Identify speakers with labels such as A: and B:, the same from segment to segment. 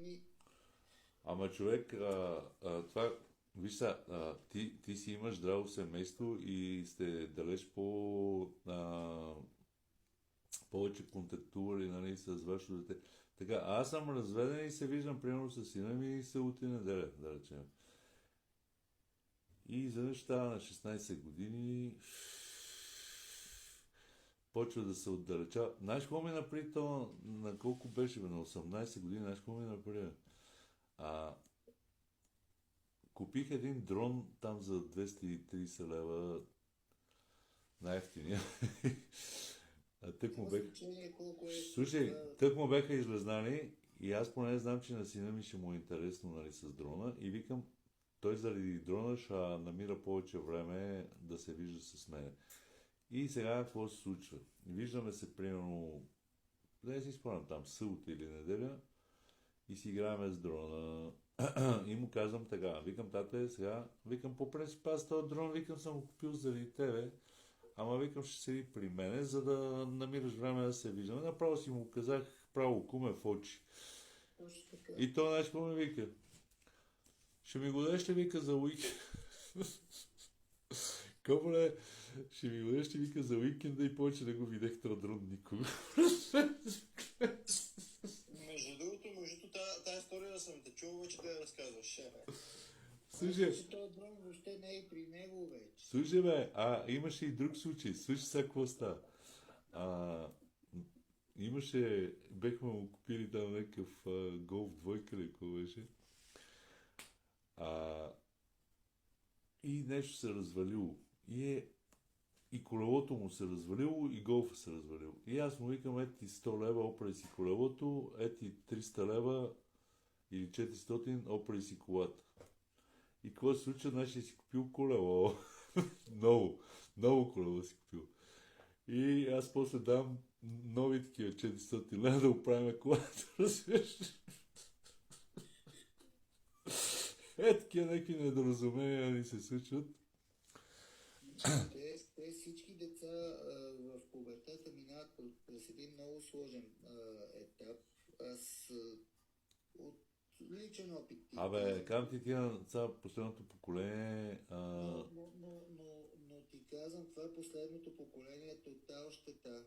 A: години.
B: Ама човек, това, виж са, ти си имаш здраво семейство и сте далеч повече контактували, нали, с вашето дете. Така, аз съм разведен и се виждам примерно с сина ми събота и неделя, да речем. И изведнъж става на 16 години, почва да се отдалечава. Знаеш какво ми направи то, на колко беше, бе, на 18 години, знаеш какво ми направи? А, Купих един дрон там за 230 лева, най-ефтиния. Тък му
A: Няма
B: бех...
A: значение колко е.
B: Слушай, тък му беха излезнали и аз поне знам, че на сина ми ще му е интересно, нали, с дрона и викам, той заради дрона ще намира повече време да се вижда с мен. И сега какво се случва? Виждаме се примерно, да си спомням там, събота или неделя и си играем с дрона. И му казвам така, викам, тате, сега, викам, по принцип аз този дрон, викам, съм го купил заради тебе, ама викам, ще седи при мене, за да намираш време да се виждаме. Направо си му казах, право куме в очи.
A: Точно така.
B: И то нещо ми вика. Ще ми го дадеш, ще вика за уикенд. Кобре, ще ми го дадеш, ще вика за уикенда и повече да го видях този дрон никога.
C: Между другото, тази история да съм те чул, вече да я разказваш.
B: Слушай,
A: Че този дрон въобще не е при него вече.
B: слушай бе, имаше и друг случай. Слушай сега какво става. Бехме му купили там някакъв голф двойка или какво беше. А, и нещо се развалило. И колелото му се развалило, и голфа се развалило. И аз му викам, ети 100 лева, опрей си колелото, ети 300 лева или 400, опрей си колата. И какво се случва? Значи си купил колело. Много колело си купил. И аз после дам нови такива 400 лева да оправим колата, разбираш? Такива някакви недоразумения ни се случват.
A: Те всички деца в пубертата минават през един много сложен етап. Аз от личен опит
B: Казвам ти на последното поколение.
A: но ти казвам, това е последното поколение тотал щета.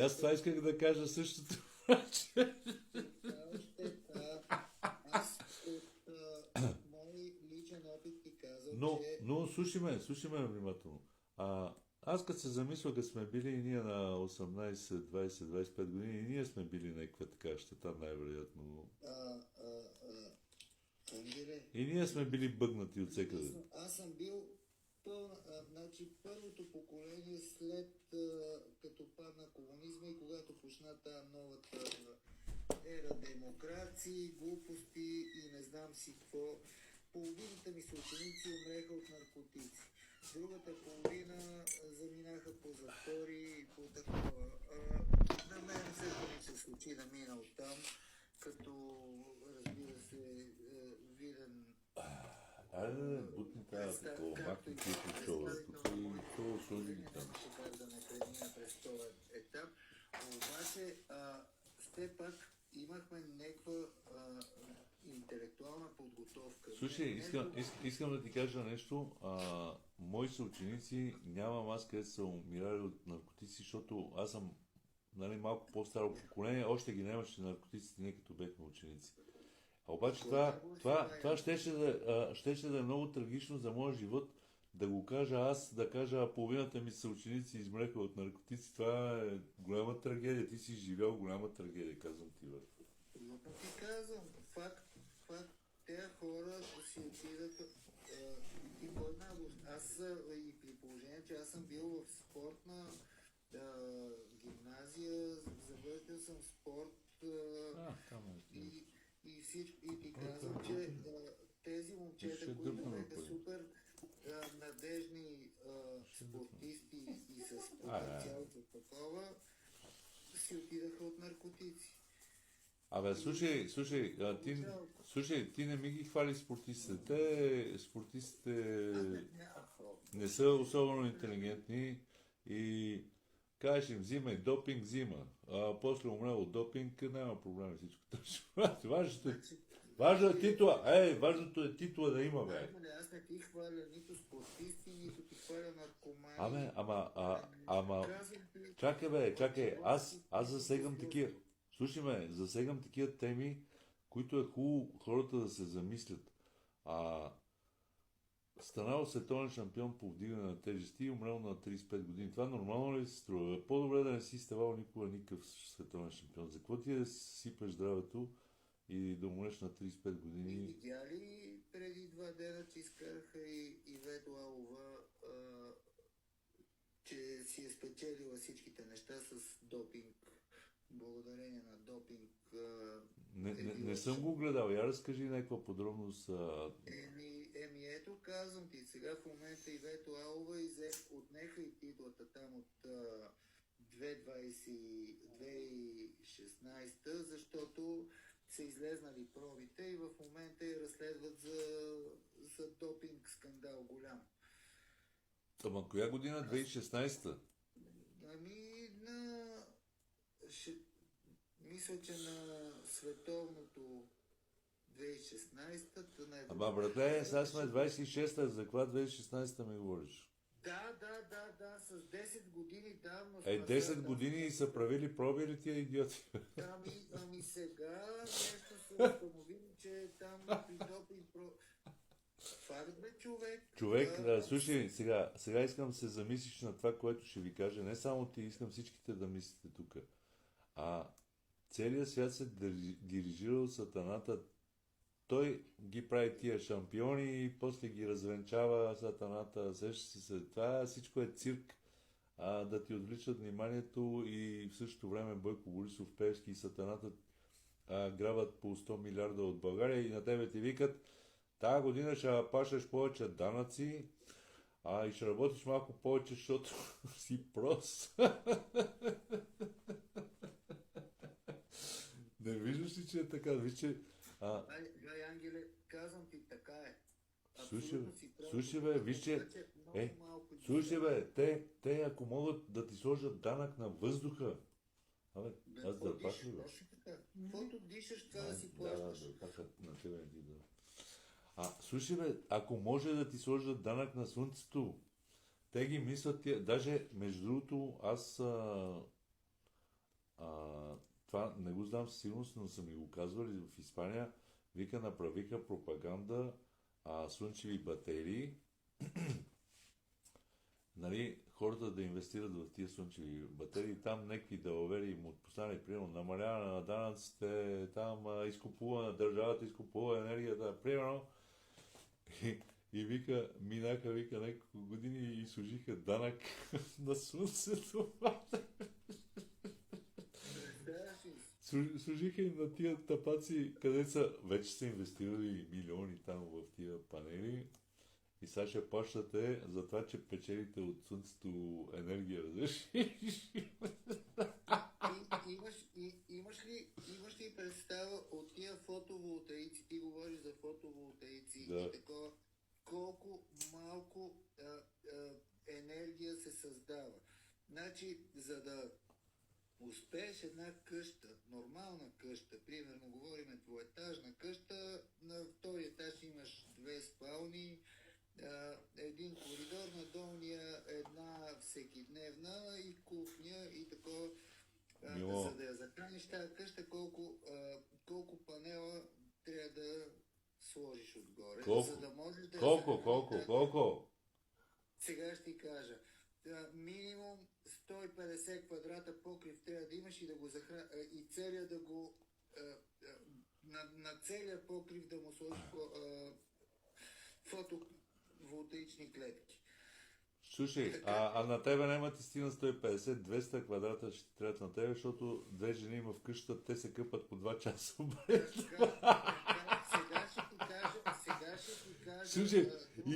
B: Аз това исках да кажа същото.
A: Тотал щета. Аз от мой личен опит ти казвам, че...
B: Но слушай ме внимателно. Аз като се замисля, като сме били и ние на 18, 20, 25 години, и ние сме били някаква така щета, най-вероятно.
A: Ангеле,
B: И ние сме били бъгнати от всекъде.
A: аз съм бил значи първото поколение след като падна комунизма и когато почна тази новата ера демокрации, глупости и не знам си какво. Половината ми съученици умреха от наркотици. Другата половина заминаха по затвори и по такова. На мен също ми се случи да мина оттам, като разбира се виден.
B: Айде, бутни тази такова, махни тия шоу, тук и това сложи ги там.
A: Как да не премина през този етап. Обаче, все пак имахме някаква интелектуална подготовка.
B: Слушай, искам да ти кажа нещо. Мои съученици нямам аз където са умирали от наркотици, защото аз съм, нали, малко по-старо поколение, още ги нямаше наркотиците, ние като бехме ученици. Обаче това щеше да е много трагично за моя живот, да го кажа аз, да кажа половината ми съученици измреха от наркотици. Това е голяма трагедия. Ти си живял голяма трагедия, казвам ти, бе.
A: Но ти казвам, факт, тези хора си отидаха и по-наглост. Аз и при положение, че аз съм бил в спортна гимназия, завършил съм спорт и всичко. И ти казвам, че тези момчета, които бяха супер надежни спортисти и с потенциал за такова, си отидаха от наркотици.
B: Слушай, ти не ми ги хвали спортистите. Спортистите не са особено интелигентни и кажеш им, взимай допинг, взима. После умрел от допинг, няма проблем всичко.
A: Значи,
B: Важно е титла. Важното е титла да има, бе.
A: Аз не ти хваля нито спортисти, нито ти хваля наркомани. Казвам ти,
B: Чакай, аз засегам такива. Слушай ме, засегам такива теми, които е хубаво хората да се замислят. Станал световен шампион по вдигане на тежести и умрел на 35 години. Това нормално ли се струва? По-добре да не си ставал никога никакъв световен шампион. За какво ти да сипеш здравето и да умреш на 35 години?
A: видя ли преди 2 дена, че изкараха и Ведо Алова, че си е спечелила всичките неща с допинг, благодарение на допинг.
B: Не съм го гледал. Я разкажи някаква подробност.
A: Ето казвам ти, сега в момента Ивето Алова отнеха и титлата там от 2016, защото са излезнали пробите и в момента я разследват за допинг скандал голям.
B: Ама коя година? 2016-та?
A: Мисля, че на световното 2016-та.
B: Ама, братле, сега сме 26-та, за каква 2016-та ми говориш?
A: Да, с 10 години давно.
B: 10 години и са правили проби ли тия идиоти?
A: Ами сега нещо са установили, че там при допинг факт бе, човек.
B: Слушай, сега искам да се замислиш на това, което ще ви кажа. Не само ти, искам всичките да мислите тук. Целият свят се дирижира от сатаната. Той ги прави тия шампиони и после ги развенчава сатаната. Това всичко е цирк, да ти отвличат вниманието и в същото време Бойко Борисов, Певски и сатаната грабят по 100 милиарда от България и на тебе ти викат: тая година ще плащаш повече данъци и ще работиш малко повече, защото си прос. Не виждаш ли, че е така? Виж, че...
A: Ангеле, казвам ти, така е.
B: Слушай бе, виж, че... Слушай бе, те ако могат да ти сложат данък на въздуха... аз да пак ли бе?
A: Каквото дишаш, това да си плащаш.
B: На тебе не ти да. Слушай бе, ако може да ти сложат данък на слънцето, те ги мислят тия... Даже, между другото, аз... това не го знам със сигурност, но са ми го казвали в Испания. Направиха пропаганда, слънчеви батерии. Нали, хората да инвестират в тия слънчеви батерии. Там някакви далавери им отпуснали, примерно, намаляване на данъците, там държавата изкупува енергията, примерно. И минаха няколко години и служиха данък на слънцето. Служиха им на тия тапаци, къде вече са инвестирали милиони там в тия панели и сега ще плащате за това, че печелите от слънцето енергия, разбираш?
A: Имаш ли представа от тия фотоволтаици, ти говориш за фотоволтаици
B: да.
A: И такова, колко малко енергия се създава. Значи, за да успееш една къща, нормална къща, примерно говорим двуетажна къща, на втори етаж имаш 2 спални, един коридор, на долния една всекидневна и кухня и такова. За да я захраниш тази къща, колко панела трябва да сложиш отгоре, за да можеш да...
B: Колко?
A: Сега ще ти кажа. Минимум 150 квадрата покрив трябва да имаш и да го и целия да го на целия покрив да му сложиш фотоволтаични клетки.
B: Слушай, на тебе няма ти стигна 150-200 квадрата ще трябват на тебе, защото 2 жени има в къщата, те се къпат по 2 часа.
A: Сега ще ти кажа...
B: Слушай, и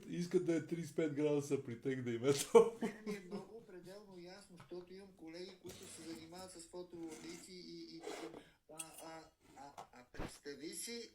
B: искат да е 35 градуса при тях да има това.
A: Ми е много пределно ясно, защото имам колеги, които се занимават с фотоволтаици и представи си